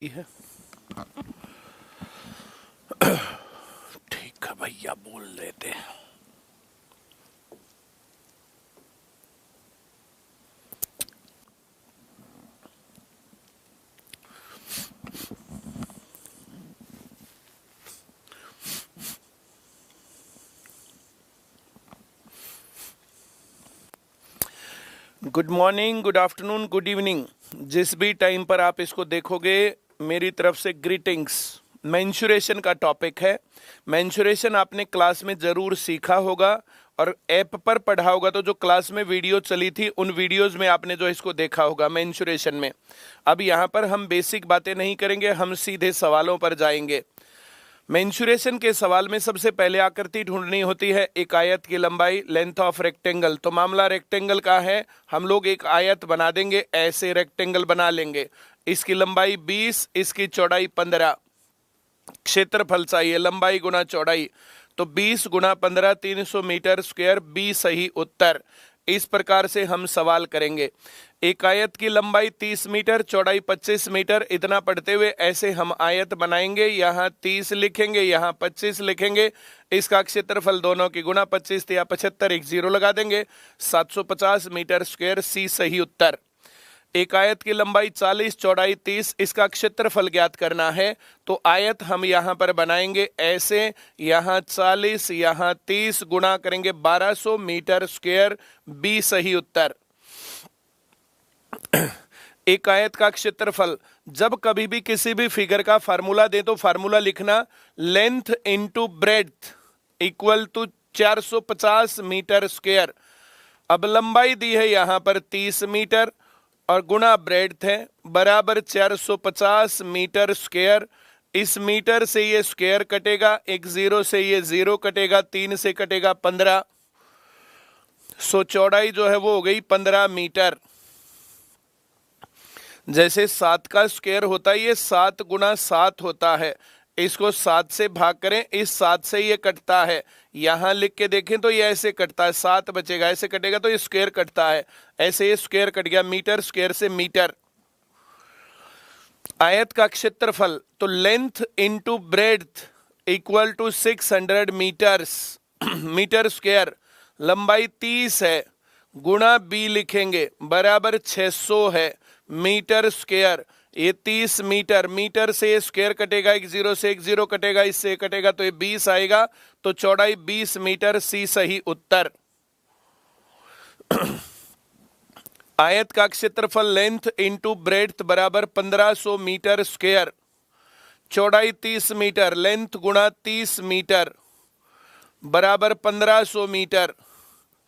है। ठीक है भैया, बोल लेते हैं। Good morning, good afternoon, good evening, जिस भी टाइम पर आप इसको देखोगे मेरी तरफ से ग्रीटिंग्स। मेंसुरेशन का टॉपिक है। मेंसुरेशन आपने क्लास में जरूर सीखा होगा और ऐप पर पढ़ा होगा, तो जो क्लास में वीडियो चली थी उन वीडियोस में आपने जो इसको देखा होगा मेंसुरेशन में। अब यहाँ पर हम बेसिक बातें नहीं करेंगे, हम सीधे सवालों पर जाएंगे। मेंसुरेशन के सवाल में सबसे पहले आकृति ढूंढनी होती है। एक आयत की लंबाई, लेंथ ऑफ रेक्टेंगल। तो मामला रेक्टेंगल का है, हम लोग एक आयत बना देंगे, ऐसे रेक्टेंगल बना लेंगे। इसकी लंबाई 20, इसकी चौड़ाई 15। क्षेत्रफल चाहिए लंबाई गुना चौड़ाई, तो 20 गुना 15 300 मीटर स्क्वायर, 20 सही उत्तर। इस प्रकार से हम सवाल करेंगे। एक आयत की लंबाई 30 मीटर, चौड़ाई 25 मीटर, इतना पढ़ते हुए ऐसे हम आयत बनाएंगे। यहाँ 30 लिखेंगे, यहाँ 25 लिखेंगे। इसका क्षेत्रफल दोनों की गुना 25 या 75, एक जीरो लगा देंगे। 750 मीटर स्क्वायर, सी सही उत्तर। एक आयत की लंबाई 40, चौड़ाई 30, इसका क्षेत्रफल ज्ञात करना है। तो आयत हम यहाँ पर बनाएंगे ऐसे, यहाँ 40, यहाँ 30, गुणा करेंगे 1200 मीटर स्क्वायर, बी सही उत्तर। एक आयत का क्षेत्रफल, जब कभी भी किसी भी फिगर का फार्मूला दे तो फार्मूला लिखना length into breadth equal to 450 metre square. अब लंबाई दी है यहाँ पर 30 मीटर और गुणा ब्रेड्थ है बराबर 450 मीटर स्क्वायर। इस मीटर से ये स्क्वायर कटेगा, एक जीरो से ये जीरो कटेगा, 3 से कटेगा 15। सो चौड़ाई जो है वो हो गई 15 मीटर। जैसे 7 का स्क्वायर होता है, ये 7 गुना 7 होता है। इसको 7 से भाग करें, इस 7 से ये कटता है। यहां लिख के देखें तो ये ऐसे कटता है, 7 बचेगा, ऐसे कटेगा तो ये स्क्वायर कटता है, ऐसे ये स्क्वायर कट गया। मीटर स्क्वायर से मीटर। आयत का क्षेत्रफल, तो length into breadth equal to 600 metres metre square. लंबाई 30 है, गुणा बी लिखेंगे बराबर 600 है मीटर स्क्वायर। ये 30 मीटर, मीटर से स्क्वायर कटेगा, एक जीरो से एक जीरो कटेगा, इससे कटेगा तो ये 20 आएगा। तो चौड़ाई 20 मीटर, सी सही उत्तर। आयत का क्षेत्रफल लेंथ इंटू ब्रेड्थ बराबर 1500 मीटर स्क्वायर। चौड़ाई 30 मीटर, लेंथ गुणा 30 मीटर बराबर 1500 मीटर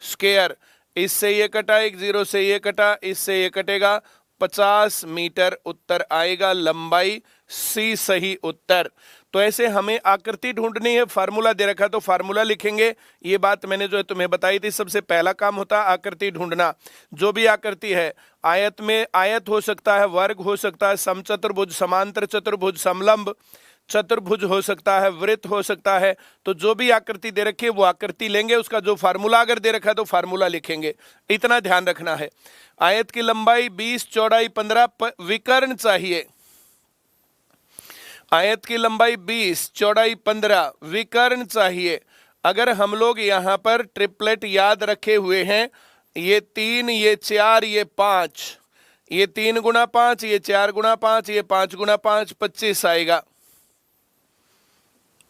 स्क्वायर। इससे ये कटा, एक जीरो से ये कटा, इससे ये कटेगा, 50 मीटर उत्तर आएगा। लंबाई सी सही उत्तर। तो ऐसे हमें आकृति ढूंढनी है। फार्मूला दे रखा तो फार्मूला लिखेंगे। ये बात मैंने जो है तुम्हें बताई थी, सबसे पहला काम होता है आकृति ढूंढना। जो भी आकृति है, आयत में आयत हो सकता है, वर्ग हो सकता है, समचतुर्भुज, समांतर चतुर्भुज, समलंब चतुर्भुज हो सकता है, वृत्त हो सकता है। तो जो भी आकृति दे रखी है वो आकृति लेंगे, उसका जो फार्मूला अगर दे रखा है तो फार्मूला लिखेंगे। इतना ध्यान रखना है। आयत की लंबाई 20, चौड़ाई 15, विकर्ण चाहिए। आयत की लंबाई 20, चौड़ाई 15, विकर्ण चाहिए। अगर हम लोग यहाँ पर ट्रिपलेट याद रखे हुए हैं, ये 3, ये 4, ये 5, ये 3 गुना 5, ये 4 गुना 5, ये 5 गुना 5, 25 आएगा,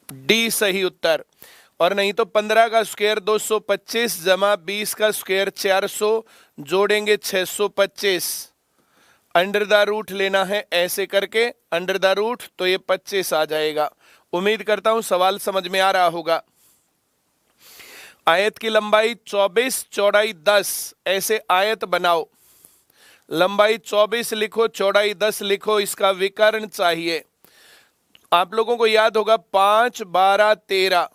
डी सही उत्तर। और नहीं तो 15 का स्क्वायर 225 जमा 20 का स्क्वायर 400, जोड़ेंगे 625। अंडर द रूट लेना है ऐसे करके, अंडर द रूट, तो ये 25 आ जाएगा। उम्मीद करता हूं सवाल समझ में आ रहा होगा। आयत की लंबाई 24, चौड़ाई 10, ऐसे आयत बनाओ। लंबाई 24 लिखो, चौड़ाई 10 लिखो, इसका विकर्ण चाहिए। आप लोगों को याद होगा 5, 12, 13,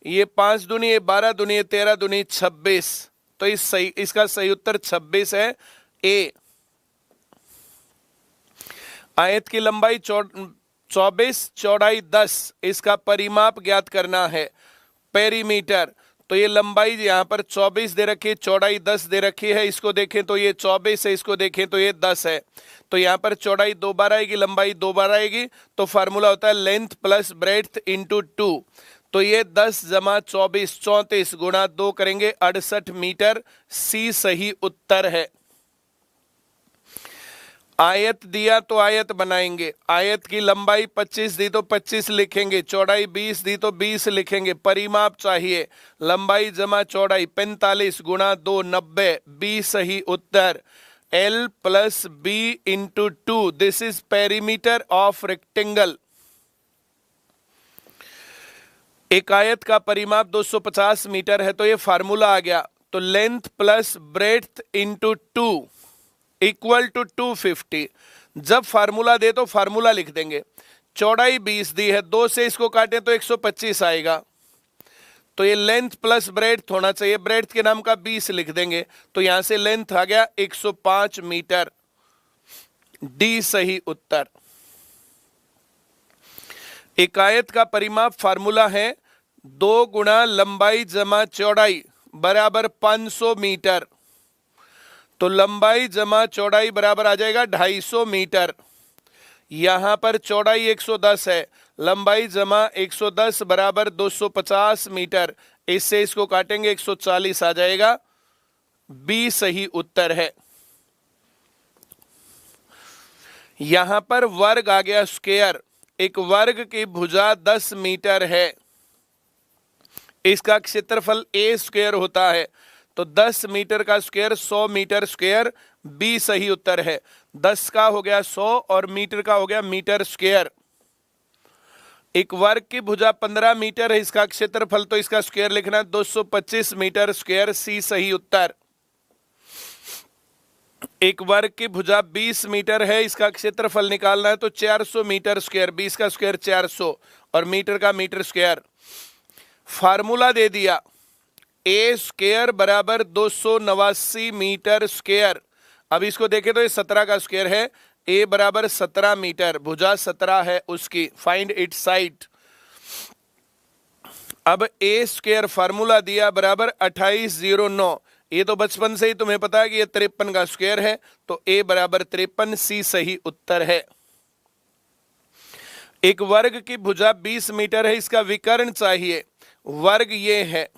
ये 5 दूनी, ये 12 दूनी, ये 13 दूनी 26। तो इसका सही उत्तर 26 है, ए। आयत की लंबाई 24, चौड़ाई 10, इसका परिमाप ज्ञात करना है, पेरीमीटर। तो ये लंबाई यहाँ पर 24 दे रखी है, चौड़ाई 10 दे रखी है। इसको देखें तो ये 24 है, इसको देखें तो ये 10 है। तो यहाँ पर चौड़ाई 2 बार आएगी, लंबाई 2 बार आएगी। तो फार्मूला होता है लेंथ प्लस ब्रेड्थ इंटू 2। तो ये 10 जमा 24 34 गुणा 2 करेंगे 68 मीटर। सी सही उत्तर है। आयत दिया तो आयत बनाएंगे। आयत की लंबाई 25 दी तो 25 लिखेंगे, चौड़ाई 20 दी तो 20 लिखेंगे। परिमाप चाहिए, लंबाई जमा चौड़ाई 45 गुणा 2 90। बी सही उत्तर। L plus b into 2, this is perimeter of rectangle. एक आयत का परिमाप 250 मीटर है, तो ये फार्मूला आ गया। तो length plus breadth into 2 equal to 250। जब फार्मूला दे तो फार्मूला लिख देंगे। चौड़ाई 20 दी है, 2 से इसको काटें तो 125 आएगा। तो ये लेंथ प्लस ब्रेड्थ होना चाहिए, ब्रेड्थ के नाम का 20 लिख देंगे। तो यहां से लेंथ आ गया 105 मीटर। डी सही उत्तर। एक आयत का परिमाप फार्मूला है 2 गुणा लंबाई जमा चौड़ाई बराबर 500 मीटर। तो लंबाई जमा चौड़ाई बराबर आ जाएगा 250 मीटर। यहां पर चौड़ाई 110 है, लंबाई जमा 110 बराबर 250 मीटर। इससे इसको काटेंगे 140 आ जाएगा। बी सही उत्तर है। यहां पर वर्ग आ गया स्क्वायर। एक वर्ग की भुजा 10 मीटर है, इसका क्षेत्रफल ए स्क्वायर होता है। तो 10 मीटर का स्क्वायर 100 मीटर स्क्वायर। बी सही उत्तर है। 10 का हो गया 100 और मीटर का हो गया मीटर स्क्वायर। एक वर्ग की भुजा 15 मीटर है, इसका क्षेत्रफल तो इसका स्क्वायर लिखना 225 मीटर स्क्वायर। सी सही उत्तर। एक वर्ग की भुजा 20 मीटर है, इसका क्षेत्रफल निकालना है तो 400 मीटर स्क्वायर। 20 का स्क्वायर 400 और मीटर का मीटर स्क्वायर। फार्मूला दे दिया, ए स्क्वायर बराबर 289 मीटर स्क्वायर। अब इसको देखें तो ये 17 का स्क्वायर है। ए बराबर 17 मीटर, भुजा 17 है उसकी। Find it side. अब ए स्क्वायर फार्मूला दिया बराबर 2809। ये तो बचपन से ही तुम्हें पता है कि ये 53 का स्क्वायर है। तो ए बराबर 53। सी सही उत्तर है। एक वर्ग की भुजा 20 मीटर है, इसका विकर्ण चाहिए। वर्ग ये है,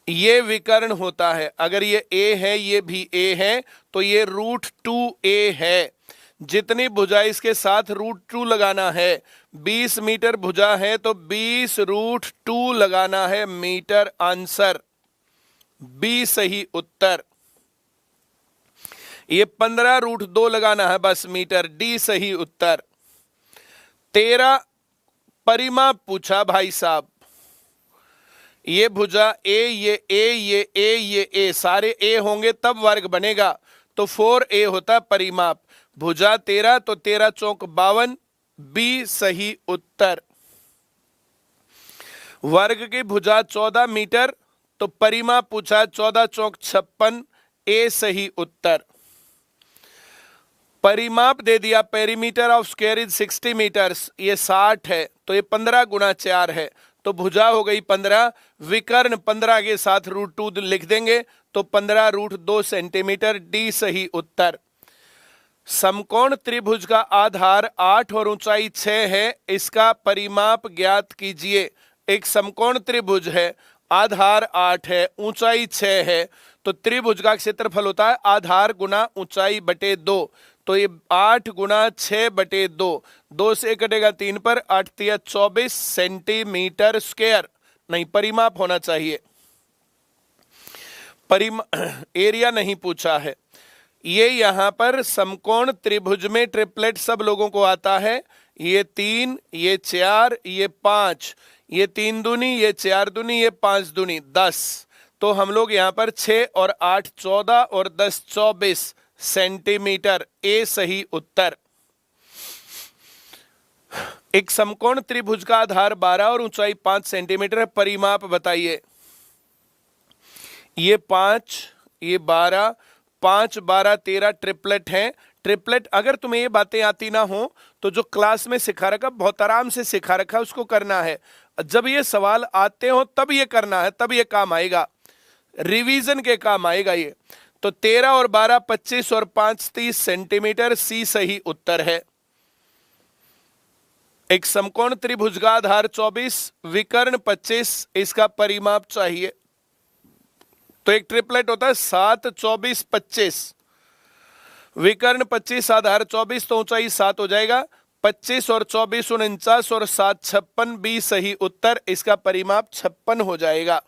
ये विकर्ण होता है। अगर ये a है, ये भी a है, तो ये √2a है। जितनी भुजा इसके साथ √2 लगाना है। 20 मीटर भुजा है तो 20 √2 लगाना है मीटर। आंसर बी सही उत्तर। ये 15 √2 लगाना है बस मीटर। डी सही उत्तर। 13 परिमाप पूछा भाई साहब। ये भुजा ए, ये ए, ये ए, ये ए, सारे ए होंगे तब वर्ग बनेगा। तो 4a होता परिमाप। भुजा 13 तो 13 चौक 52। बी सही उत्तर। वर्ग की भुजा 14 मीटर तो परिमाप पूछा 14 चौक 56। ए सही उत्तर। परिमाप दे दिया, perimeter of square is 60 metres. ये 60 है तो ये 15 गुणा 4 है। तो भुजा हो गई 15, विकर्ण 15 के साथ √2 लिख देंगे तो 15 √2 सेंटीमीटर। डी सही उत्तर। समकोण त्रिभुज का आधार 8 और ऊंचाई 6 है, इसका परिमाप ज्ञात कीजिए। एक समकोण त्रिभुज है, आधार 8 है, ऊंचाई 6 है। तो त्रिभुज का क्षेत्रफल होता है आधार गुना ऊंचाई बटे 2। तो ये 8 गुना 6 बटे 2। 2 से कटेगा 3 पर, 8 तिया 24 सेंटीमीटर स्क्वायर। नहीं, परिमाप होना चाहिए, एरिया नहीं पूछा है। ये यहां पर समकोण त्रिभुज में ट्रिपलेट सब लोगों को आता है। ये 3, ये 4, ये 5, ये 3 दूनी, ये 4 दूनी, ये 5 दूनी 10। तो हम लोग यहां पर 6 और 8 14 और 10 24 सेंटीमीटर। ए सही उत्तर। एक समकोण त्रिभुज का आधार 12 और ऊंचाई 5 सेंटीमीटर है, परिमाप बताइए। ये 5, ये 12, 5 12 13 ट्रिपलेट हैं। ट्रिपलेट अगर तुम्हें ये बातें आती ना हो तो जो क्लास में सिखा रखा, बहुत आराम से सिखा रखा, उसको करना है। जब ये सवाल आते हो तब ये करना है, तब ये काम आएगा, रिवीजन के काम आएगा ये। तो 13 और 12 25 और 5 30 सेंटीमीटर, सी सही उत्तर है। एक समकोण त्रिभुज का आधार 24, विकर्ण 25, इसका परिमाप चाहिए। तो एक ट्रिपलेट होता है 7 24 25, विकर्ण 25, आधार 24, तो ऊंचाई 7 हो जाएगा। 25 और 24 49 और 7 56, बी सही उत्तर, इसका परिमाप 56 हो जाएगा।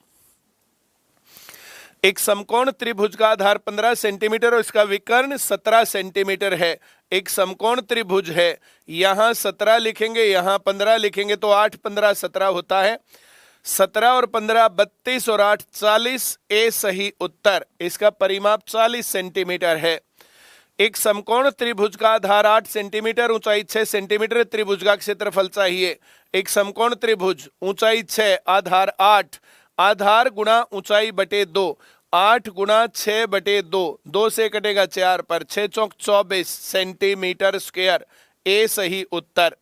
एक समकोण त्रिभुज का आधार 15 सेंटीमीटर और इसका विकर्ण 17 सेंटीमीटर है। एक समकोण त्रिभुज है, यहां 17 लिखेंगे, यहां 15 लिखेंगे, तो 8 15 17 होता है। 17 और 15 32 और 8 40, ए सही उत्तर, इसका परिमाप 40 सेंटीमीटर है। एक समकोण त्रिभुज का आधार 8 सेंटीमीटर, ऊंचाई 6 सेंटीमीटर, त्रिभुज का क्षेत्रफल चाहिए। एक समकोण त्रिभुज, ऊंचाई 6, आधार 8, आधार गुणा ऊंचाई बटे 2, 8 गुणा 6 बटे 2, 2 से कटेगा 4 पर, 6 चौक 24 सेंटीमीटर स्क्वायर, ए सही उत्तर।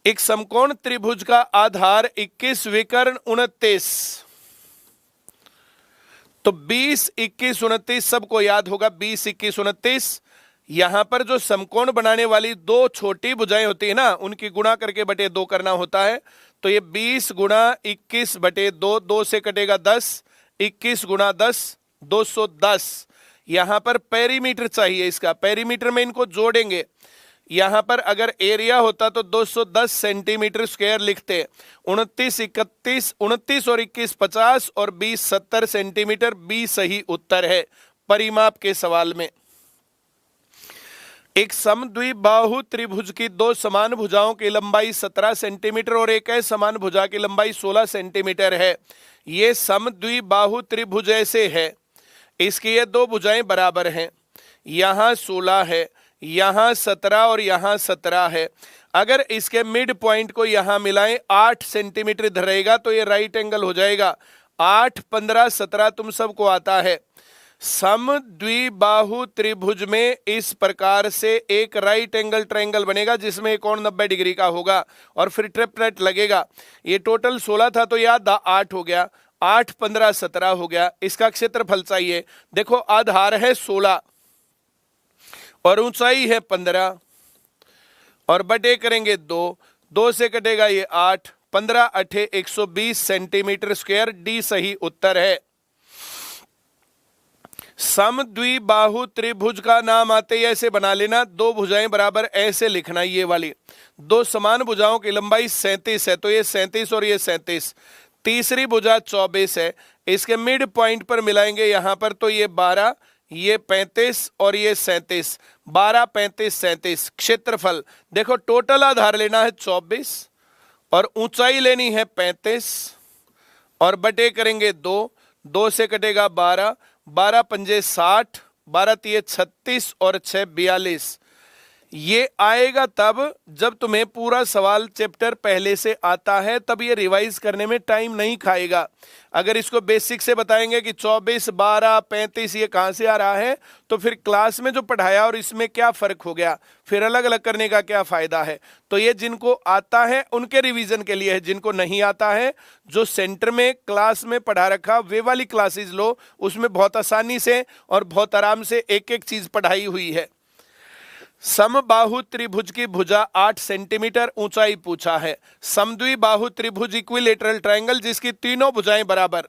एक समकोण त्रिभुज का आधार 21, विकर्ण 29, तो 20 21 29 सबको याद होगा, 20 21 29। यहां पर जो समकोण बनाने वाली दो छोटी भुजाएं होती है ना, उनकी गुणा करके बटे 2 करना होता है। तो ये 20 गुणा 21 बटे 2, 2 से कटेगा 10, 21 गुणा 10 210। यहां पर पेरीमीटर चाहिए, इसका पेरीमीटर में इनको जोड़ेंगे। यहां पर अगर एरिया होता तो 210 सेंटीमीटर स्क्वायर लिखते। 29 31 29 और 21 50 और 20 70 सेंटीमीटर, बी सही उत्तर है परिमाप के सवाल में। एक समद्विबाहु त्रिभुज की दो समान भुजाओं की लंबाई 17 सेंटीमीटर और एक समान भुजा की लंबाई 16 सेंटीमीटर है। ये समद्विबाहु त्रिभुज ऐसे है, इसकी ये दो भुजाएं बराबर हैं, यहां 16 है, यहां 17 और यहां 17 है। अगर इसके मिड पॉइंट को यहां मिलाएं, 8 सेंटीमीटर इधर रहेगा तो ये राइट एंगल हो जाएगा। 8 15 17 तुम सबको आता है। समद्विबाहु त्रिभुज में इस प्रकार से एक राइट एंगल ट्रायंगल बनेगा जिसमें कोण 90 डिग्री का होगा और फिर ट्रिपलेट लगेगा। ये टोटल 16 था तो याद 8 हो गया, 8 15 17 हो गया। इसका क्षेत्रफल चाहिए। देखो आधार है 16 और ऊंचाई है 15 और बटे करेंगे 2, 2 से कटेगा ये 8, 15 8 120 सेंटीमीटर स्क्वायर, डी सही उत्तर है। समद्विबाहु त्रिभुज का नाम आते ही ऐसे बना लेना, दो भुजाएं बराबर ऐसे लिखना। ये वाली दो समान भुजाओं की लंबाई 37 है, तो ये 37 और ये 37। तीसरी भुजा 24 है, इसके मिड पॉइंट पर मिलाएंगे यहां पर, तो ये 12, ये 35 और ये 37, 12 35 37। क्षेत्रफल देखो, टोटल आधार लेना है 24 और ऊंचाई लेनी है 35 और बटे करेंगे 2, 2 से कटेगा 12, 12 पंजे 60, 12 तिये 36 और 6 42। ये आएगा तब जब तुम्हें पूरा सवाल चैप्टर पहले से आता है, तब ये रिवाइज करने में टाइम नहीं खाएगा। अगर इसको बेसिक से बताएंगे कि 24 12 35 ये कहां से आ रहा है, तो फिर क्लास में जो पढ़ाया और इसमें क्या फर्क हो गया, फिर अलग अलग करने का क्या फायदा है। तो ये जिनको आता है उनके रिवीजन के लिए है, जिनको नहीं आता है जो सेंटर में क्लास में पढ़ा रखा वे वाली क्लासेस लो, उसमें बहुत आसानी से और बहुत आराम से एक एक चीज पढ़ाई हुई है। समबाहु त्रिभुज की भुजा 8 सेंटीमीटर, ऊंचाई पूछा है। समद्विबाहु त्रिभुज इक्विलेटरल ट्रायंगल जिसकी तीनों भुजाएं बराबर।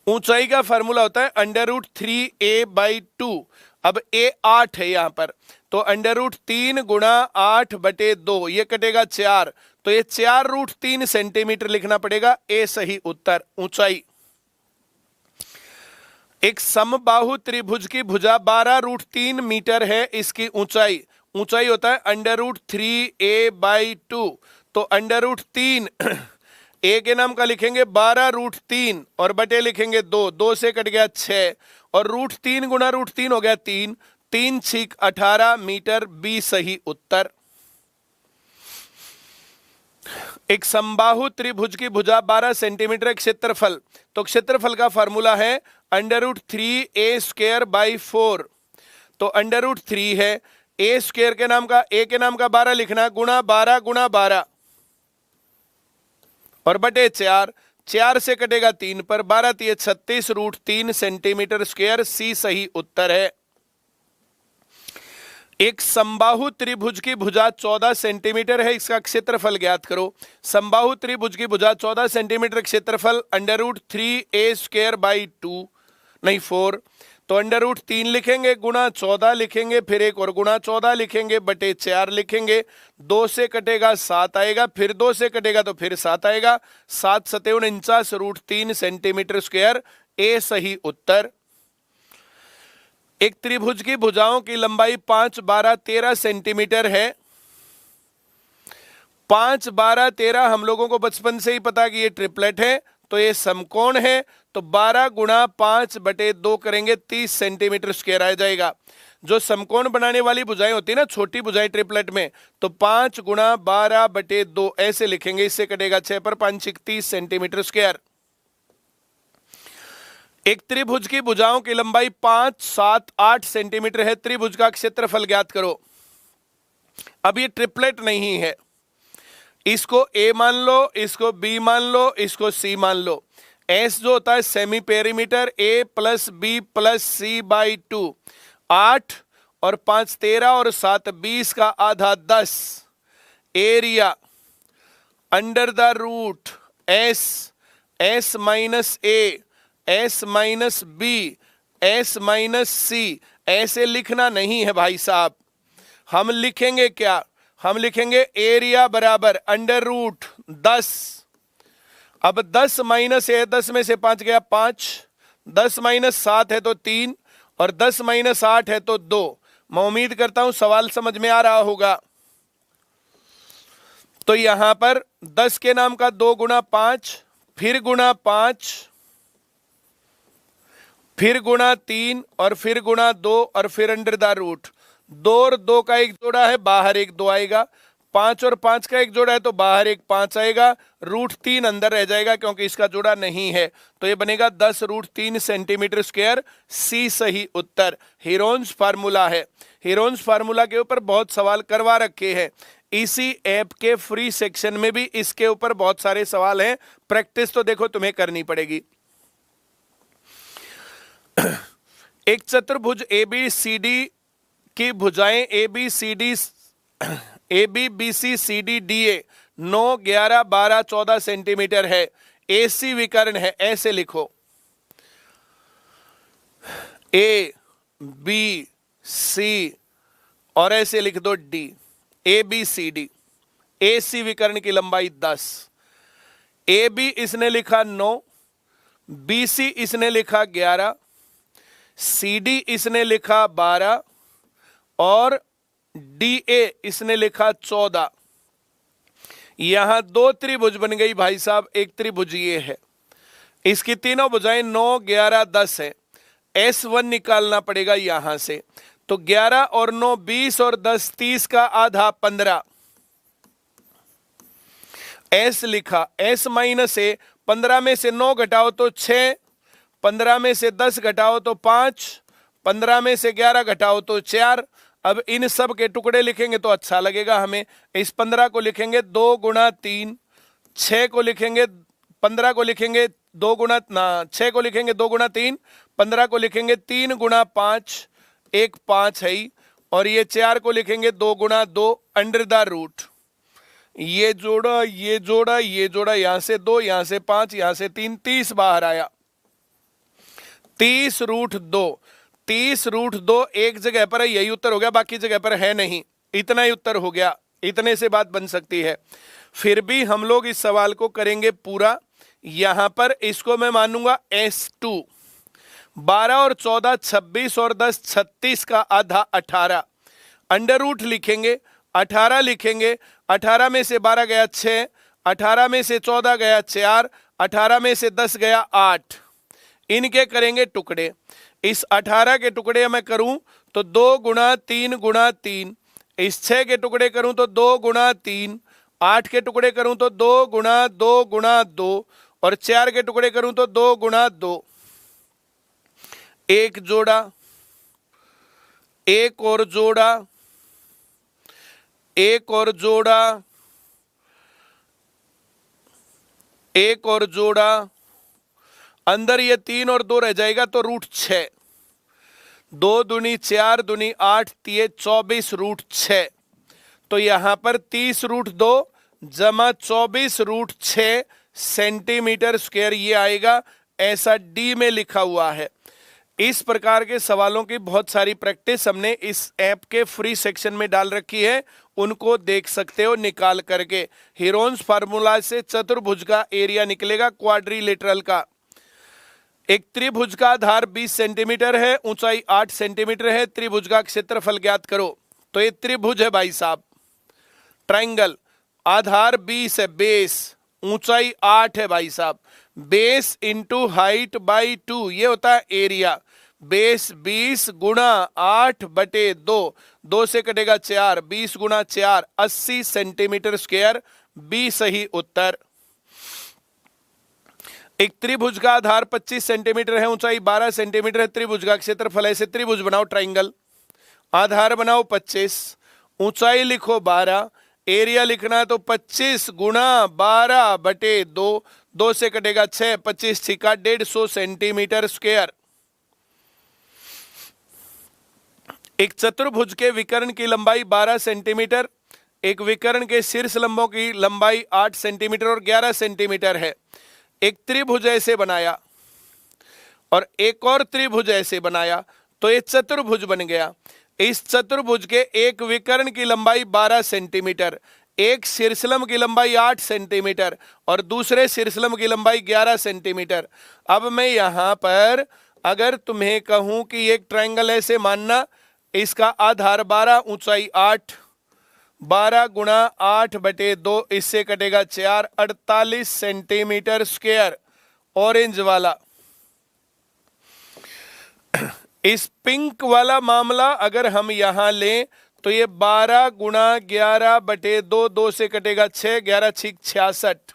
ऊंचाई का फार्मूला होता है √3a/2। अब a 8 है यहां पर, तो √3 गुणा 8 बटे 2, ये कटेगा 4, तो ये 4√3 सेंटीमीटर लिखना पड़ेगा, ए सही उत्तर ऊंचाई। एक समबाहु त्रिभुज की भुजा 12√3 मीटर है, इसकी ऊंचाई होता है √3a/2, तो √3 ए के नाम का लिखेंगे 12√3 और बटे लिखेंगे 2, 2 से कट गया 6 और √3 गुणा √3 हो गया 3, 3 6 18 मीटर, बी सही उत्तर। एक समबाहु त्रिभुज की भुजा 12 सेंटीमीटर क्षेत्रफल, तो क्षेत्रफल का फार्मूला है √3a² / 4, तो √3 है। ए स्क्वायर के नाम का, ए के नाम का 12 लिखना, गुणा 12 और बटे 4, 4 से कटेगा 3 पर, 12 × 36 √3 सेंटीमीटर स्क्वायर। सी सही उत्तर है। एक समबाहु त्रिभुज की भुजा 14 सेंटीमीटर है, इसका क्षेत्रफल ज्ञात करो। समबाहु त्रिभुज की भुजा 14 सेंटीमीटर, क्षेत्रफल √3a²/2 नहीं 4, तो √3 लिखेंगे, गुणा 14 लिखेंगे, फिर एक और गुणा 14 लिखेंगे, बटे 4 लिखेंगे, 2 से कटेगा 7 आएगा, फिर 2 से कटेगा तो फिर 7 आएगा, 7 × 7 = 49 √3 सेंटीमीटर स्क्वायर। ए सही उत्तर। एक त्रिभुज की भुजाओं की लंबाई 5, 12, 13 सेंटीमीटर है। 5, 12, 13 हम लोगों को बचपन से ही पता कि ये ट्रिपलेट है, तो ये समकोण है, तो 12 × 5/2 करेंगे, 30 सेंटीमीटर स्क्वायर आ जाएगा। जो समकोण बनाने वाली भुजाएं होती है ना, छोटी भुजाएं ट्रिपलेट में, तो 5 × 12/2 ऐसे लिखेंगे, इससे कटेगा 6 पर 5 × 30 सेंटीमीटर स्क्वायर। एक त्रिभुज की भुजाओं की लंबाई 5, 7, 8 सेंटीमीटर है। त्रिभुज का क्षेत्रफल ज्ञात करो। अब ये ट्रिपलेट नहीं है, इसको ए मान लो, इसको बी मान लो, इसको सी मान लो। एस जो होता है semi perimeter, a + b + c/2, 8 और 5 13 और 7 20 का आधा 10। Area √S, S - a, S - b, S - c। ऐसे लिखना नहीं है भाई साहब, हम लिखेंगे क्या? हम लिखेंगे एरिया बराबर √10। अब 10 - है, 10 में से 5 गया 5, 10 - 7 है तो 3 और 10 - 8 है तो 2। मैं उम्मीद करता हूं सवाल समझ में आ रहा होगा। तो यहां पर 10 के नाम का 2 × 5, फिर गुणा 5, फिर गुणा 3 और फिर गुणा 2 और फिर √2 और 2 का एक जोड़ा है, बाहर एक 2 आएगा। 5 और 5 का एक जोड़ा है तो बाहर एक 5 आएगा, √3 अंदर रह जाएगा क्योंकि इसका जोड़ा नहीं है, तो ये बनेगा 10 √3 सेंटीमीटर स्क्वायर। सी सही उत्तर। हीरोन्स फार्मूला है। हीरोन्स फार्मूला के ऊपर बहुत सवाल करवा रखे हैं, इसी ऐप के फ्री सेक्शन में भी इसके ऊपर बहुत सारे सवाल हैं। प्रैक्टिस तो देखो तुम्हें करनी पड़ेगी। एक चतुर्भुज ABCD की भुजाएं ABBC DA 9, 11, 12, 14 सेंटीमीटर है। AC विकर्ण है, ऐसे लिखो A, B, C और ऐसे लिख दो D। ABCD, AC विकर्ण की लंबाई 10। AB इसने लिखा 9, BC इसने लिखा 11, CD इसने लिखा 12 और DA इसने लिखा 14। यहां 2 त्रिभुज बन गई भाई साहब। एक त्रिभुज ये है, इसकी तीनों भुजाएं 9, 11, 10 है। S1 निकालना पड़ेगा यहां से, तो 11 और 9 20 और 10 30 का आधा 15। S लिखा, S - a, 15 में से 9 घटाओ तो 6, 15 में से 10 घटाओ तो 5, 15 में से 11 घटाओ तो 4। अब इन सब के टुकड़े लिखेंगे तो अच्छा लगेगा हमें। इस 15 को लिखेंगे 2 × 3, 6 को लिखेंगे, 15 को लिखेंगे 2 × 6 को लिखेंगे 2 × 3, 15 को लिखेंगे 3 × 5, एक 5 है ही, और ये 4 को लिखेंगे 2 × 2 √। ये जोड़ा, ये जोड़ा, ये जोड़ा, यहां से 2, यहां से 5, यहां से 3, 30 बाहर आया। 30 √2, 30 √2 एक जगह पर है, यही उत्तर हो गया, बाकी जगह पर है नहीं। इतना ही उत्तर हो गया, इतने से बात बन सकती है। फिर भी हम लोग इस सवाल को करेंगे पूरा। यहां पर इसको मैं मानूंगा S2। 12 और 14 26 और 10 36 का आधा 18। √ लिखेंगे, 18 लिखेंगे, 18 में से 12 गया 6, 18 में से 14 गया 4, 18 में से 10 गया 8। इनके करेंगे टुकड़े। इस 18 के टुकड़े मैं करूं तो 2 × 3 × 3, इस 6 के टुकड़े करूं तो 2 × 3, 8 के टुकड़े करूं तो 2 × 2 × 2 और 4 के टुकड़े करूं तो 2 × 2। एक जोड़ा, एक और जोड़ा, एक और जोड़ा, एक और जोड़ा, अंदर ये 3 और 2 रह जाएगा तो रूट 6, 2 दूनी 4 दूनी 8 3 24 रूट 6। तो यहां पर 30 रूट 2 जमा 24 रूट 6 सेंटीमीटर स्क्वायर ये आएगा, ऐसा डी में लिखा हुआ है। इस प्रकार के सवालों की बहुत सारी प्रैक्टिस हमने इस ऐप के फ्री सेक्शन में डाल रखी है, उनको देख सकते हो निकाल करके। हीरोन्स फार्मूला से चतुर्भुज का एरिया निकलेगा क्वाड्रिलेटरल का। एक त्रिभुज का आधार 20 सेंटीमीटर है, ऊंचाई 8 सेंटीमीटर है, त्रिभुज का क्षेत्रफल ज्ञात करो। तो ये त्रिभुज है भाई साहब, ट्राइंगल, आधार 20 है, बेस, ऊंचाई 8 है भाई साहब, बेस इंटू हाइट बाई 2 ये होता है एरिया। बेस 20 गुणा 8 बटे 2, 2 से कटेगा 4, 20 गुणा 4 80 सेंटीमीटर स्क्वायर, बी सही उत्तर। एक त्रिभुज का आधार 25 सेंटीमीटर है, ऊंचाई 12 सेंटीमीटर है, त्रिभुज का क्षेत्रफल, ऐसे त्रिभुज बनाओ ट्राइंगल, आधार बनाओ 25, ऊंचाई लिखो 12, एरिया लिखना है तो 25 गुणा 12 बटे 2, 2 से कटेगा 6, 25 छिका 150 सेंटीमीटर स्क्वायर। एक चतुर्भुज के विकर्ण की लंबाई 12 सेंटीमीटर, एक विकर्ण के शीर्ष लंबों की लंबाई 8 सेंटीमीटर और 11 सेंटीमीटर है। एक त्रिभुज ऐसे बनाया और एक और त्रिभुज ऐसे बनाया तो ये चतुर्भुज बन गया। इस चतुर्भुज के एक विकर्ण की लंबाई 12 सेंटीमीटर, एक शीर्षलंब की लंबाई 8 सेंटीमीटर और दूसरे शीर्षलंब की लंबाई 11 सेंटीमीटर। अब मैं यहां पर अगर तुम्हें कहूं कि एक ट्रायंगल ऐसे मानना, इसका आधार 12, ऊंचाई 8, 12 गुणा 8 बटे 2, इससे कटेगा 4, 48 सेंटीमीटर स्क्वायर। ऑरेंज वाला, इस पिंक वाला मामला अगर हम यहां लें तो ये 12 गुणा 11 बटे 2, 2 से कटेगा 6, 11 6 66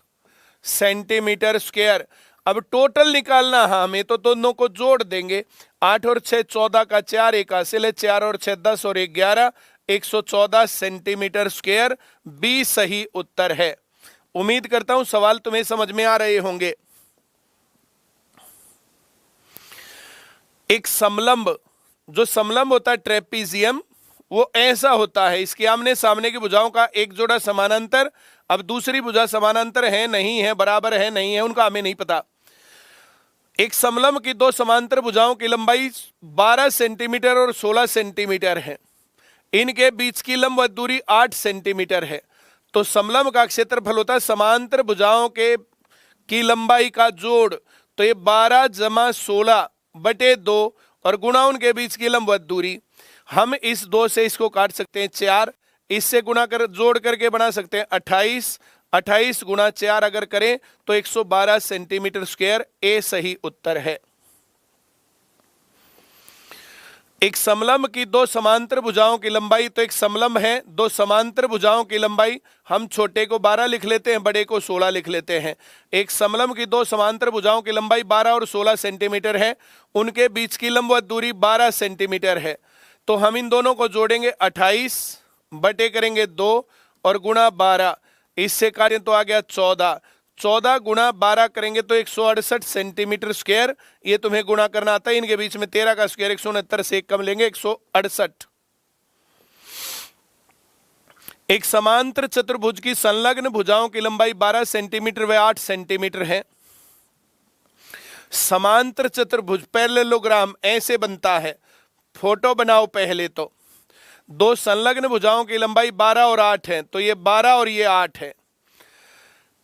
सेंटीमीटर स्क्वायर। अब टोटल निकालना, हाँ हमें तो दोनों को जोड़ देंगे, 8 और 6 14 का 4, एक हासिल है, 4 और 6 10 और 1 11, 114 सेंटीमीटर स्क्वायर, बी सही उत्तर है। उम्मीद करता हूं सवाल तुम्हें समझ में आ रहे होंगे। एक समलंब, जो समलंब होता है ट्रेपीजियम, वो ऐसा होता है, इसके आमने सामने की भुजाओं का एक जोड़ा समानांतर, अब दूसरी भुजा समानांतर है नहीं है, बराबर है नहीं है, उनका हमें नहीं पता। एक समलंब की दो समांतर भुजाओं की लंबाई 12 सेंटीमीटर और 16 सेंटीमीटर है, इनके बीच की लंबवत दूरी 8 सेंटीमीटर है। तो समलंब का क्षेत्रफल होता है समांतर भुजाओं के की लंबाई का जोड़, तो ये 12 जमा 16 बटे 2 और गुणा उनके बीच की लंबवत दूरी। हम इस 2 से इसको काट सकते हैं 4, इससे गुणा कर जोड़ करके बना सकते हैं 28, 28 गुणा 4 अगर करें तो 112 सेंटीमीटर स्क्वायर, ए सही उत्तर है। एक समलंब की दो समांतर भुजाओं की लंबाई, तो एक समलंब है, दो समांतर भुजाओं की लंबाई, हम छोटे को 12 लिख लेते हैं, बड़े को 16 लिख लेते हैं। एक समलंब की दो समांतर भुजाओं की लंबाई 12 और 16 सेंटीमीटर है, उनके बीच की लंबवत दूरी 12 सेंटीमीटर है। तो हम इन दोनों को जोड़ेंगे 28 बटे करेंगे 2 और गुणा 12, इससे काटें तो आ गया 14, 14 गुणा 12 करेंगे तो 168 सेंटीमीटर स्क्वायर। ये तुम्हें गुणा करना आता है, इनके बीच में 13 का स्क्वायर 169 से एक कम लेंगे 168। एक समांतर चतुर्भुज की संलग्न भुजाओं की लंबाई 12 सेंटीमीटर व 8 सेंटीमीटर है। समांतर चतुर्भुज पैरेललोग्राम ऐसे बनता है, फोटो बनाओ पहले तो। दो संलग्न भुजाओं की लंबाई 12 और 8 है, तो ये 12 और ये 8 है।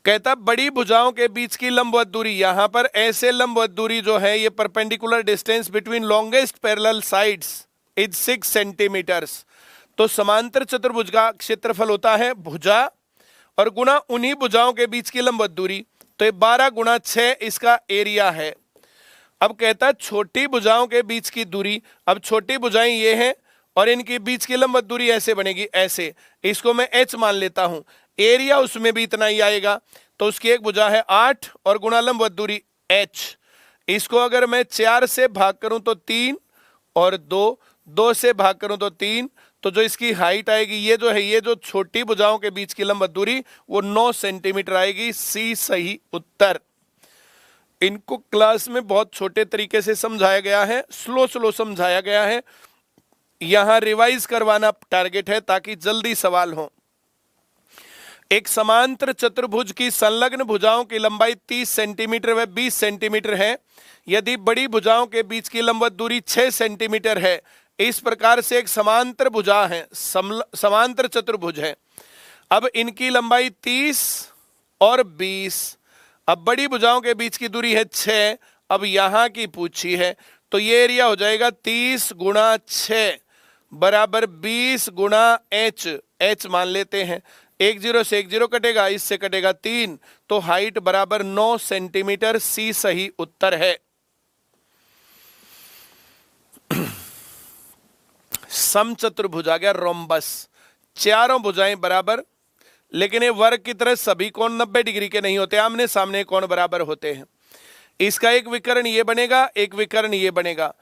कहता बड़ी भुजाओं के बीच की लंबवत दूरी, यहां पर ऐसे लंबवत दूरी जो है ये perpendicular distance between longest parallel sides is 6 centimetres. तो समांतर चतुर्भुज का क्षेत्रफल होता है भुजा और गुणा उन्हीं भुजाओं के बीच की लंबवत दूरी, तो ये 12 गुणा 6 इसका एरिया है। अब कहता है छोटी भुजाओं के बीच की दूरी, अब छोटी भुजाएं ये हैं और इनके बीच की लंबवत दूरी ऐसे बनेगी, ऐसे, इसको मैं h मान लेता हूं, एरिया उसमें भी इतना ही आएगा। तो उसकी एक भुजा है 8 और गुणा लंबवत दूरी h, इसको अगर मैं 4 से भाग करूं तो 3 और 2, 2 से भाग करूं तो 3, तो जो इसकी हाइट आएगी ये जो है, ये जो छोटी भुजाओं के बीच की लंबवत दूरी वो 9 सेंटीमीटर आएगी। सी सही उत्तर। इनको क्लास में बहुत छोटे तरीके से समझाया गया है, स्लो स्लो समझाया गया है। यहां रिवाइज करवाना टारगेट है ताकि जल्दी सवाल हो। एक समांतर चतुर्भुज की संलग्न भुजाओं की लंबाई 30 सेंटीमीटर व 20 सेंटीमीटर है। यदि बड़ी भुजाओं के बीच की लंबवत दूरी 6 सेंटीमीटर है। इस प्रकार से एक समांतर भुजा है, समांतर चतुर्भुज है। अब इनकी लंबाई 30 और 20। अब बड़ी भुजाओं के बीच की दूरी है 6। अब यहां की पूछी है, तो ये एरिया हो जाएगा 30 गुणा 6 बराबर 20 गुणा h। h मान लेते हैं, 1 0 से 1 0 कटेगा, इससे कटेगा 3, तो हाइट बराबर 9 सेंटीमीटर। सी सही उत्तर है। समचतुर्भुज आ गया रोम्बस, चारों भुजाएं बराबर, लेकिन ये वर्ग की तरह सभी कोण 90 डिग्री के नहीं होते, आमने सामने कोण बराबर होते हैं। इसका एक विकर्ण ये बनेगा, एक विकर्ण ये बनेगा।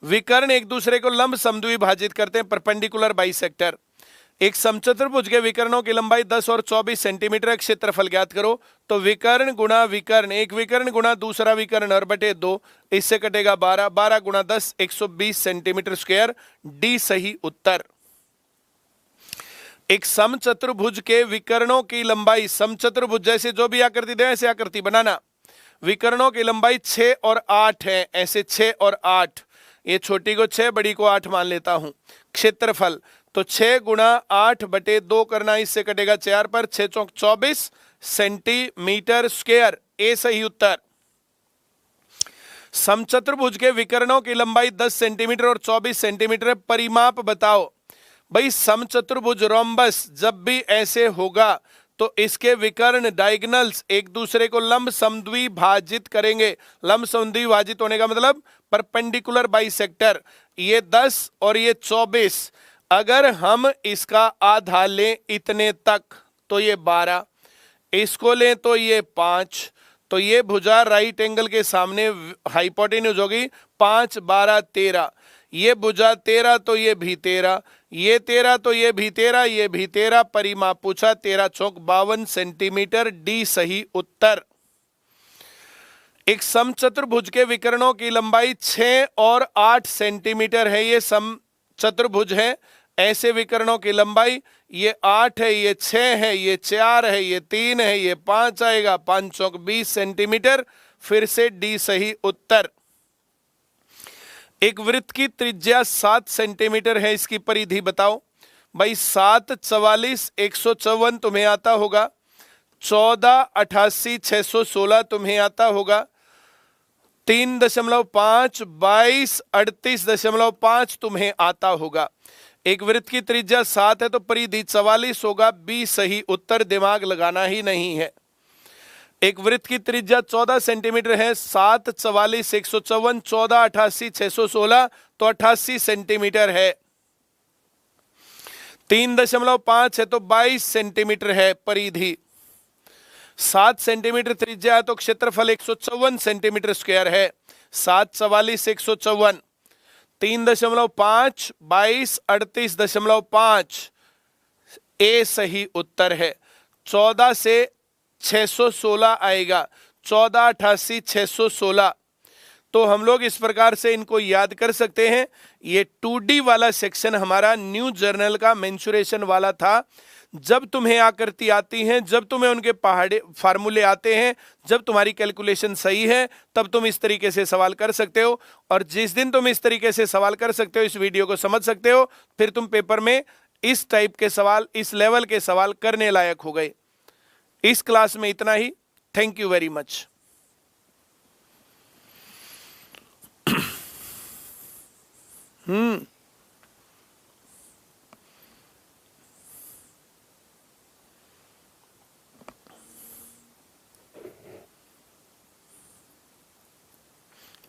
विकर्ण एक दूसरे को लंब समद्विभाजित करते हैं, परपेंडिकुलर बाइसेक्टर। एक समचतुर्भुज के विकर्णों की लंबाई 10 और 24 सेंटीमीटर, क्षेत्रफल ज्ञात करो। तो विकर्ण गुणा विकर्ण, एक विकर्ण गुणा दूसरा विकर्ण और बटे 2, इससे कटेगा 12, 12 गुणा 10 120 सेंटीमीटर स्क्वायर। डी सही उत्तर। एक समचतुर्भुज के विकर्णों की लंबाई, समचतुर्भुज जैसे जो भी आकृति दे ऐसे आकृति बनाना, विकर्णों की लंबाई 6 और 8 है, ऐसे 6 और 8, ये छोटी को 6 बड़ी को 8 मान लेता हूं। क्षेत्रफल तो 6 गुणा 8 बटे 2 करना, इससे कटेगा 4 पर, 6 चौक 24 सेंटीमीटर स्क्वायर। ए सही उत्तर। समचतुर्भुज के विकर्णों की लंबाई 10 सेंटीमीटर और 24 सेंटीमीटर, परिमाप बताओ। भाई समचतुर्भुज रोम्बस जब भी ऐसे होगा तो इसके विकर्ण डायगोनल्स एक दूसरे को लंब समद्विभाजित करेंगे। लंब समद्विभाजित होने का मतलब परपेंडिकुलर बाइसेक्टर। ये 10 और ये 24, अगर हम इसका आधा लें इतने तक तो ये 12, इसको लें तो ये 5, तो ये भुजा राइट एंगल के सामने हाइपोटेन्यूज होगी। 5 12 13, ये भुजा 13 तो ये भी 13, ये 13 तो ये भी 13, ये भी 13। परिमाप पूछा, 13 चौक 52 सेंटीमीटर। डी सही उत्तर। एक समचतुर्भुज के विकर्णों की लंबाई 6 और 8 सेंटीमीटर है, ये समचतुर्भुज है। ऐसे विकर्णों की लंबाई ये 8 है, ये 6 है, ये 4 है, ये 3 है, ये 5 आएगा, 5 चौक 20 सेंटीमीटर। फिर से डी सही उत्तर। एक वृत्त की त्रिज्या 7 सेंटीमीटर है, इसकी परिधि बताओ। भाई 7 44 154 तुम्हें आता होगा, 14 88 616 तुम्हें आता होगा, 3.5 22 38.5 तुम्हें आता होगा। एक वृत्त की त्रिज्या 7 है तो परिधि 44 होगा। बी सही उत्तर, दिमाग लगाना ही नहीं है। एक वृत्त की त्रिज्या 14 सेंटीमीटर है, 7 44 154 14 88 616 तो 88 सेंटीमीटर है। 3.5 है तो 22 सेंटीमीटर है परिधि। 7 सेंटीमीटर त्रिज्या है तो क्षेत्रफल 154 सेंटीमीटर स्क्वायर है। 7 44 154, 3.5 22 38.5, ए सही उत्तर है। 14 से 616 आएगा, 14 88 616। तो हम लोग इस प्रकार से इनको याद कर सकते हैं। ये 2D वाला सेक्शन हमारा न्यू जर्नल का मेंसुरेशन वाला था। जब तुम्हें आकृति आती हैं, जब तुम्हें उनके पहाड़े फार्मूले आते हैं, जब तुम्हारी कैलकुलेशन सही है, तब तुम इस तरीके से सवाल कर सकते हो। और जिस दिन तुम इस तरीके से सवाल कर सकते हो, इस वीडियो को समझ सकते हो, फिर तुम पेपर में इस टाइप के सवाल, इस लेवल के सवाल करने लायक हो गए। इस क्लास में इतना ही। Thank you very much.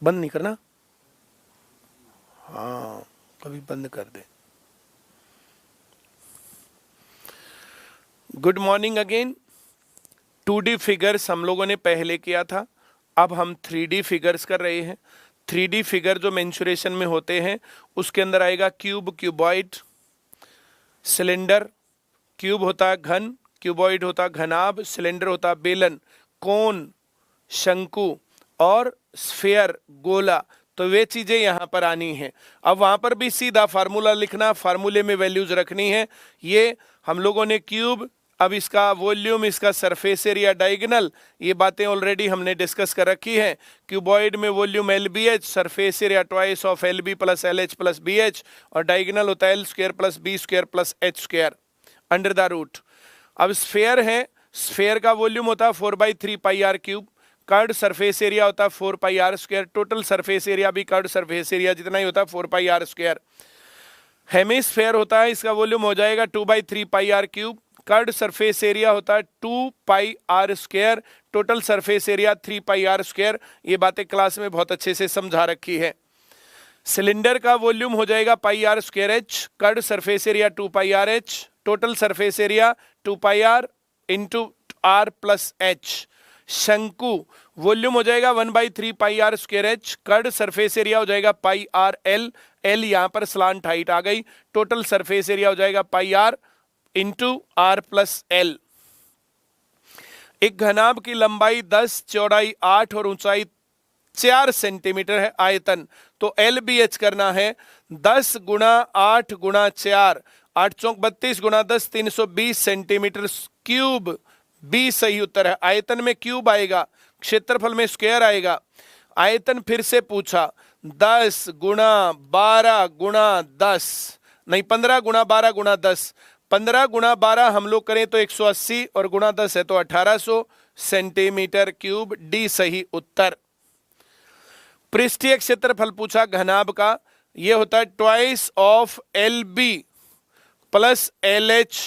बंद नहीं करना, हाँ कभी बंद कर दे। Good morning again. 2D figures हम लोगों ने पहले किया था, अब हम 3D फिगर्स कर रहे हैं। 3D फिगर जो मेंसुरेशन में होते हैं उसके अंदर आएगा क्यूब, क्यूबॉइड, सिलेंडर, क्यूब होता है घन, क्यूबॉइड होता घनाभ, सिलेंडर होता बेलन, कोन शंकु और स्फीयर गोला। तो वे चीजें यहां पर आनी है। अब वहां पर भी सीधा फार्मूला लिखना, फार्मूले में वैल्यूज रखनी है। ये हम लोगों ने क्यूब, अब इसका वॉल्यूम, इसका सरफेस एरिया, डायगोनल, ये बातें ऑलरेडी हमने डिस्कस कर रखी है। क्यूबॉइड में volume LBH, surface area twice of LB plus LH plus BH, और डायगोनल होता है L square plus B square plus H square under the root. अब स्फीयर है, स्फीयर का वॉल्यूम होता है 4/3 pi R cube, curved surface area होता है 4 pi R square, total surface area भी कर्ड सरफेस एरिया जितना ही होता है 4 पाई आर स्क्वायर। हेमिस्फीयर होता है, इसका वॉल्यूम हो जाएगा 2/3 pi R cube, curved surface area होता है 2 pi R square, total surface area 3 pi R square. ये बातें क्लास में बहुत अच्छे से समझा रखी है। सिलेंडर का वॉल्यूम हो जाएगा pi R square H, curved surface area 2 pi R H, total surface area 2 pi R into R plus H। शंकु वॉल्यूम हो जाएगा 1/3 pi R square H, curved surface area हो जाएगा पाई आर L, L यहां पर slant height आ गई, total surface area हो जाएगा pi R into R plus L। एक घनाभ की लंबाई 10, चौड़ाई 8 और ऊंचाई 4 सेंटीमीटर है आयतन, तो LBH करना है 10 गुणा 8 गुणा 4, 8 चौक 32 गुणा 10 320 सेंटीमीटर क्यूब। बी सही उत्तर है। आयतन में क्यूब आएगा, क्षेत्रफल में स्क्वायर आएगा। आयतन फिर से पूछा 10 गुणा 12 गुणा 10, नहीं 15 गुणा 12 गुणा 10, 15 गुणा 12 हम लोग करें तो 180 और गुणा 10 है तो 1800 सेंटीमीटर क्यूब। डी सही उत्तर। पृष्ठीय क्षेत्रफल पूछा घनाभ का, यह होता है twice of LB plus LH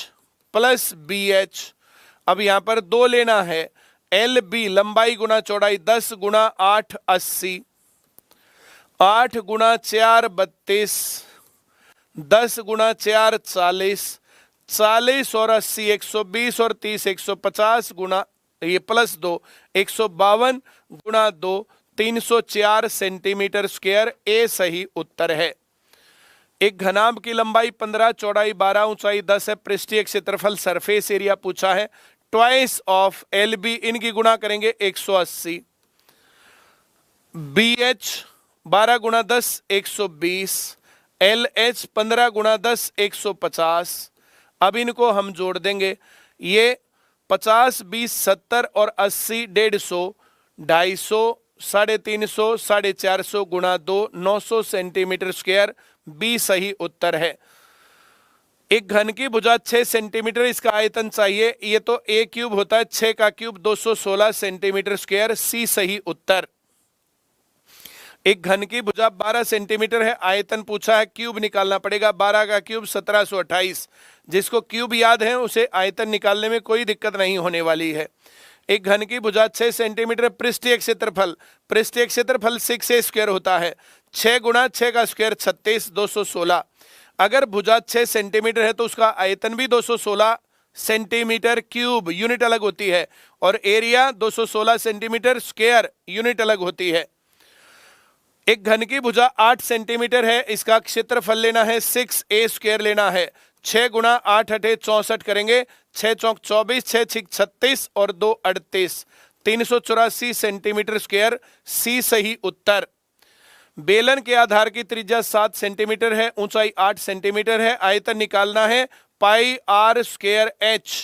plus BH। अब यहां पर 2 लेना है, LB लंबाई गुना चौड़ाई 10 गुणा 8 80, 8 गुणा 4 32, 10 गुणा 4 40, 40 और 80 120 और 30 150 गुणा ये प्लस 2 152 गुणा 2 304 सेंटीमीटर स्क्वायर। ए सही उत्तर है। एक घनाभ की लंबाई 15, चौड़ाई 12, ऊंचाई 10 है। पृष्ठीय क्षेत्रफल सरफेस एरिया पूछा है, ट्वाइस ऑफ LB, इनकी गुणा करेंगे 180, BH 12 गुणा 10 120, LH 15 गुणा 10 150। अब इनको हम जोड़ देंगे, ये 50 20 70 और 80 150 250 350 450 गुणा 2 900 सेंटीमीटर स्क्वायर। बी सही उत्तर है। एक घन की भुजा 6 सेंटीमीटर, इसका आयतन चाहिए, ये तो A क्यूब होता है, 6 का क्यूब 216 सेंटीमीटर स्क्वायर। सी सही उत्तर। एक घन की भुजा 12 सेंटीमीटर है, आयतन पूछा है, क्यूब निकालना पड़ेगा। 12 का क्यूब 1728, जिसको क्यूब याद है उसे आयतन निकालने में कोई दिक्कत नहीं होने वाली है। एक घन की भुजा 6 सेंटीमीटर, पृष्ठीय क्षेत्रफल, पृष्ठीय क्षेत्रफल 6A स्क्वायर होता है, 6 गुणा 6 का स्क्वायर 36 216। अगर भुजा 6 सेंटीमीटर है तो उसका आयतन भी 216 सेंटीमीटर क्यूब, यूनिट अलग होती है, और एरिया 216 सेंटीमीटर स्क्वायर, यूनिट अलग होती है। एक घन की भुजा 8 सेंटीमीटर है, इसका क्षेत्रफल लेना है 6A स्क्वायर लेना है। 6 गुणा 8 8 64 करेंगे, 6 चौक 24 6 6 36 और 2 38 384 सेंटीमीटर स्क्वायर। सी सही उत्तर। बेलन के आधार की त्रिज्या 7 सेंटीमीटर है, ऊंचाई 8 सेंटीमीटर है, आयतन निकालना है पाई आर स्क्वायर H,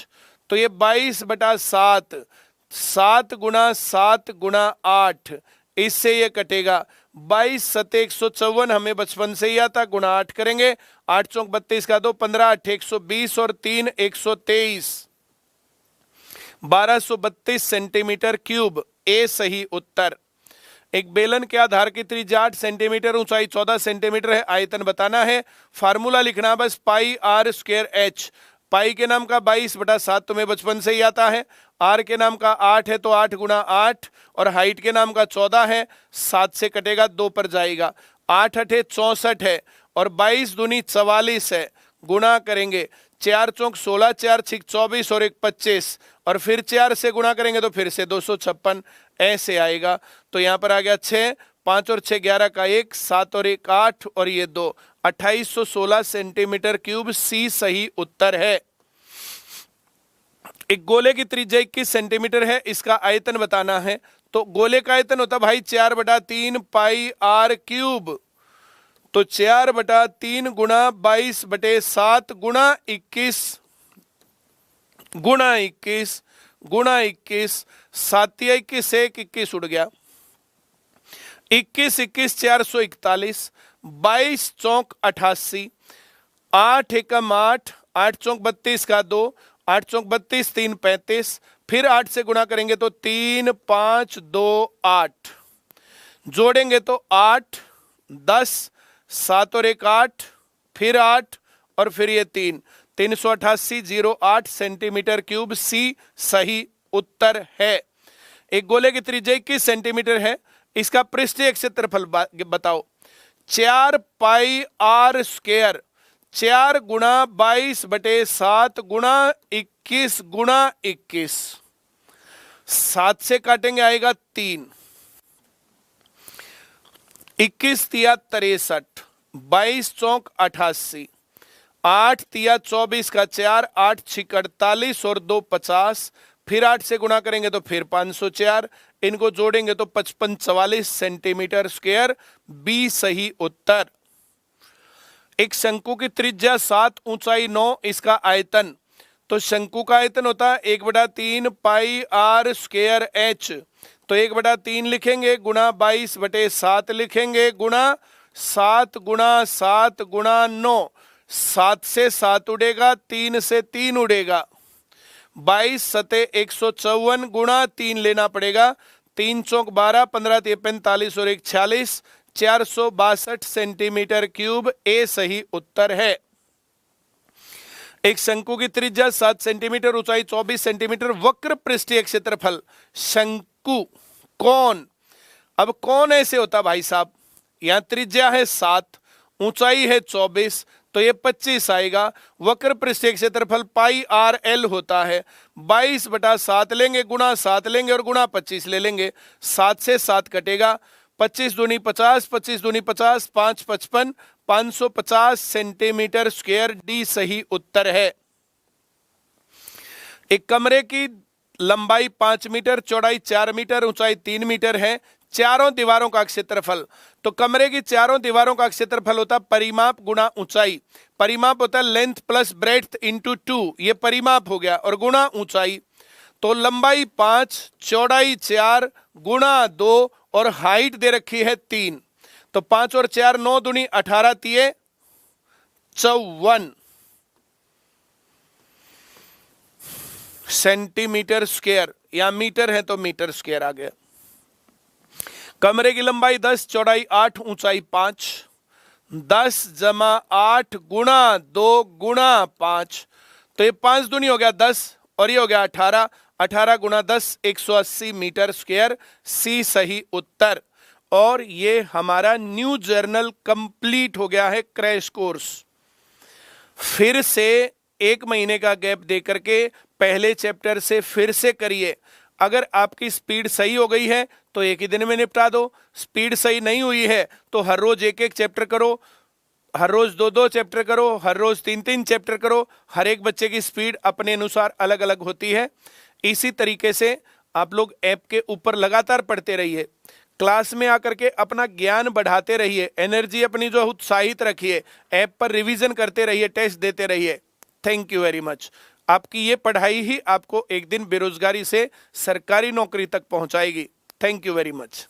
तो ये 22/7, 7 गुणा 7 गुणा 8, इससे ये कटेगा 22 7 154, हमें बचपन से ही आता, गुणा 8 करेंगे, 8 चौक 32 का 2 15 8 120 और 3 123 1232 सेंटीमीटर क्यूब। ए सही उत्तर। एक बेलन के आधार की त्रिज्या 8 सेंटीमीटर, ऊंचाई 14 सेंटीमीटर है, आयतन बताना है, फार्मूला लिखना बस पाई आर स्क्वायर H। पाई के नाम का 22/7 तुम्हें बचपन से ही आता है, आर के नाम का 8 है तो 8 गुणा 8, और हाइट के नाम का 14 है, 7 से कटेगा 2 पर जाएगा, 8 8 64 है, और 22 दूनी 44 है, गुणा करेंगे, 4 चौक 16 4 6 24 और 1 25, और फिर 4 से गुणा करेंगे तो फिर से 256, ऐसे आएगा। तो यहां पर आ गया 6 5 और 6 11 का 1, 7 और 1 8 और ये 2, 2816 सेंटीमीटर क्यूब सी सही उत्तर है। एक गोले की त्रिज्या 21 सेंटीमीटर है, इसका आयतन बताना है। तो गोले का आयतन होता भाई 4/3 पाई आर क्यूब। तो 4/3 गुणा 22/7 गुणा 21 गुणा 21 गुणा 21, 7 21 1 21 उड़ गया, 21 21 441, 22 चौक 88, 8 एकम 8, 8 चौक 32 का 2, 8 चौक 32 3 35, फिर 8 से गुणा करेंगे तो 3 5 2 8, जोड़ेंगे तो 8 10, 7 और 1 8, फिर 8 और फिर ये 3, 388.08 सेंटीमीटर क्यूब सी सही उत्तर है। एक गोले की त्रिज्या 21 सेंटीमीटर है, इसका पृष्ठीय क्षेत्रफल बताओ। 4 पाई आर स्क्वायर, 4 गुणा 22/7 गुणा 21 गुणा 21, 7 से काटेंगे आएगा 3, 21 तिया 63, 22 चौक 88, 8 तिया 24 का 4, 8 6 48 और 2 50, फिर 8 से गुणा करेंगे तो फिर 504, इनको जोड़ेंगे तो 55 44 सेंटीमीटर स्क्वायर बी सही उत्तर। एक शंकु की त्रिज्या 7, ऊंचाई 9, इसका आयतन। तो शंकु का आयतन होता है 1/3 पाई आर स्क्वायर एच। तो 1/3 लिखेंगे गुणा 22/7 लिखेंगे गुणा 7 गुणा 7 गुणा 9, 7 से 7 उड़ेगा, 3 से 3 उड़ेगा, 22 सते 154 गुणा 3 लेना पड़ेगा, 3 चौक 12, 15 तिया 45 और 1 46, 462 सेंटीमीटर क्यूब ए सही उत्तर है। एक शंकु की त्रिज्या 7 सेंटीमीटर, ऊंचाई 24 सेंटीमीटर, वक्र पृष्ठीय क्षेत्रफल शंकु कौन। अब कौन ऐसे होता भाई साहब, यहां त्रिज्या है 7, ऊंचाई है 24, तो ये 25 आएगा। वक्र पृष्ठीय क्षेत्रफल पाई आर एल होता है, 22/7 लेंगे गुणा 7 लेंगे और गुणा 25 ले लेंगे, 7 से 7 कटेगा, 25 दूनी 50, 25 दूनी 50, 5 55, 550 सेंटीमीटर स्क्वायर डी सही उत्तर है। एक कमरे की लंबाई 5 मीटर, चौड़ाई 4 मीटर, ऊंचाई 3 मीटर है, चारों दीवारों का क्षेत्रफल। तो कमरे की चारों दीवारों का क्षेत्रफल होता परिमाप गुणा ऊंचाई। परिमाप होता है लेंथ प्लस ब्रेड्थ इंटू 2, ये परिमाप हो गया, और गुणा ऊंचाई। तो लंबाई 5, चौड़ाई 4 गुणा 2 और हाइट दे रखी है 3। तो 5 और 4 9 दूनी 18 तिये 54 सेंटीमीटर स्क्वायर, या मीटर है तो मीटर स्क्वायर आ गया। कमरे की लंबाई 10, चौड़ाई 8, ऊंचाई 5, 10 जमा 8 गुणा 2 गुणा 5, तो ये 5 दूनी हो गया 10 और ये हो गया 18, 18 गुणा 10 180 मीटर स्क्वायर सी सही उत्तर। और ये हमारा न्यू जर्नल कंप्लीट हो गया है क्रैश कोर्स। फिर से 1 महीने का गैप देकर के पहले चैप्टर से फिर से करिए। अगर आपकी स्पीड सही हो गई है तो एक ही दिन में निपटा दो, स्पीड सही नहीं हुई है तो हर रोज 1-1 चैप्टर करो, हर रोज 2-2 चैप्टर करो, हर रोज 3-3 चैप्टर करो। हर एक बच्चे की स्पीड अपने अनुसार अलग अलग होती है। इसी तरीके से आप लोग ऐप के ऊपर लगातार पढ़ते रहिए, क्लास में आकर के अपना ज्ञान बढ़ाते रहिए, एनर्जी अपनी जो उत्साहित रखिए, ऐप पर रिवीजन करते रहिए, टेस्ट देते रहिए। Thank you very much. आपकी ये पढ़ाई ही आपको एक दिन बेरोजगारी से सरकारी नौकरी तक पहुंचाएगी। Thank you very much.